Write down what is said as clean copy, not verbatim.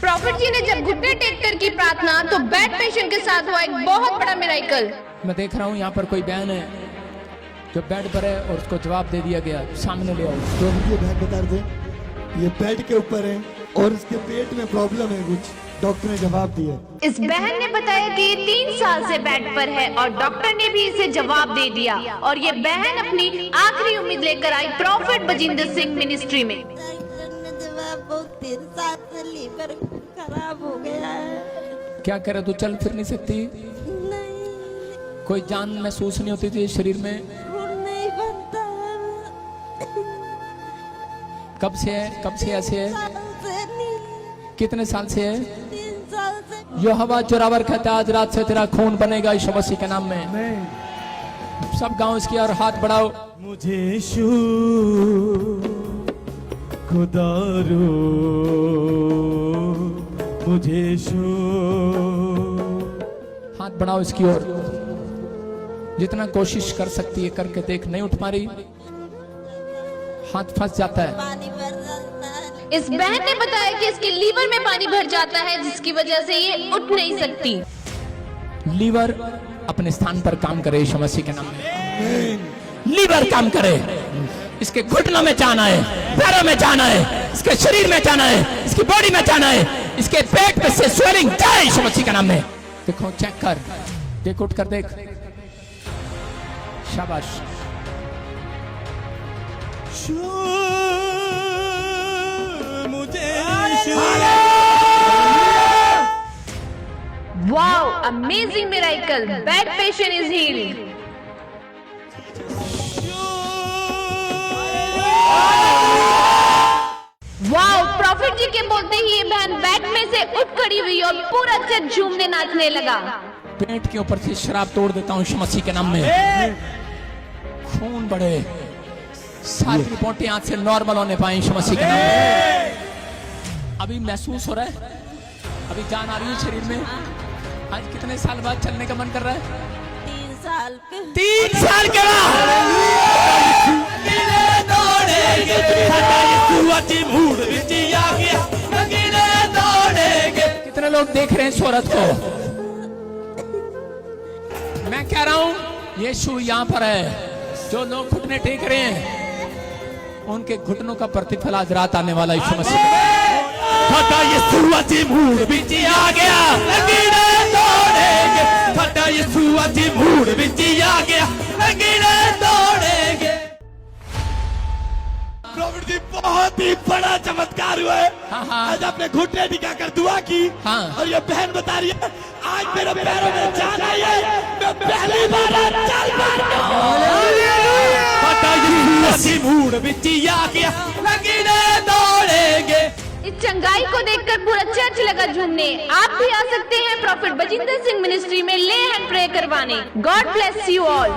Profit जी ने जब घुटने टेक कर की प्रार्थना तो बेड पेशेंट के साथ हुआ एक बहुत बड़ा मिरेकल। मैं देख रहा हूँ यहाँ पर कोई बहन है जो बेड पर है और उसको जवाब दे दिया गया, सामने ले आओ। तो ये बहन बता रहे ये बेड के ऊपर है और इसके पेट में प्रॉब्लम है कुछ, डॉक्टर ने जवाब दिया। इस बहन ने बताया कि ये 3 साल से बेड पर है और डॉक्टर ने भी इसे जवाब दे दिया और ये बहन अपनी आखिरी उम्मीद लेकर आई प्रॉफिट बजिंदर सिंह मिनिस्ट्री में। डॉक्टर ने जवाब बहुत 3 साल से लीवर खराब हो गया है। क्या करे, तू चल फिर नहीं सकती? नहीं, कोई जान महसूस नहीं होती थी शरीर में? खून नहीं बनता है। कब से है, कब से ऐसे है? साल से नहीं, कितने साल से है? 3 साल से। जो हवा जोरावर कहता है आज रात से तेरा खून बनेगा यीशु मसीह के नाम में। सब गांव इसकी और हाथ बढ़ाओ। मुझे यीशु खुदारो, मुझे यीशु। हाथ बढ़ाओ इसकी ओर, जितना कोशिश कर सकती है करके देख, नहीं उठ पा रही, हाथ फंस जाता है। पानी भर जाता है। इस बहन ने बताया कि इसके लीवर में पानी भर जाता है जिसकी वजह से ये उठ नहीं सकती। लीवर अपने स्थान पर काम करे यीशु मसीह के नाम में। लीवर काम करे, इसके घुटनों में जाना है, पैरों में जाना है, इसके शरीर में जाना है, इसकी बॉडी में जाना है, इसके पेट में से स्वेलिंग जाए यीशु मसीह के नाम में। देखो, चेक कर, देख, उठ कर देख, शाबाश। Wow, amazing miracle, bed patient is healed. Wow, prophet ji के बोलते ही ये बहन बेड में से उठ खड़ी हुई और पूरा चेक झूमने नाचने लगा। पेट के ऊपर से शराब तोड़ देता हूँ यीशु मसीह के नाम में। खून बढ़े, सारी रिपोर्टें आज से नॉर्मल होने पाए यीशु मसीह के नाम में। अभी महसूस हो रहा है, अभी जान आ रही है शरीर में। आज कितने साल बाद चलने का मन कर रहा है? 3 साल के। 3 साल के कितने लोग देख रहे हैं इस औरत को? मैं कह रहा हूं यीशु यहाँ पर है। जो लोग घुटने टेक रहे हैं उनके घुटनों का प्रतिफल आज रात आने वाला यीशु मसीह। प्रॉफिट जी बहुत ही बड़ा चमत्कार हुआ है। हाँ, हाँ। आज आपने घुटने दिखाकर दुआ की। हाँ। और ये बहन बता रही है आज मेरे पैरों में जान आई है, मैं पहली बार चल पा रहा हूं। इस चंगाई को देखकर पूरा चर्च लगा झूमने। आप भी आ सकते हैं प्रॉफिट बजिंदर सिंह मिनिस्ट्री में ले हैंड प्रे करवाने। God bless you all.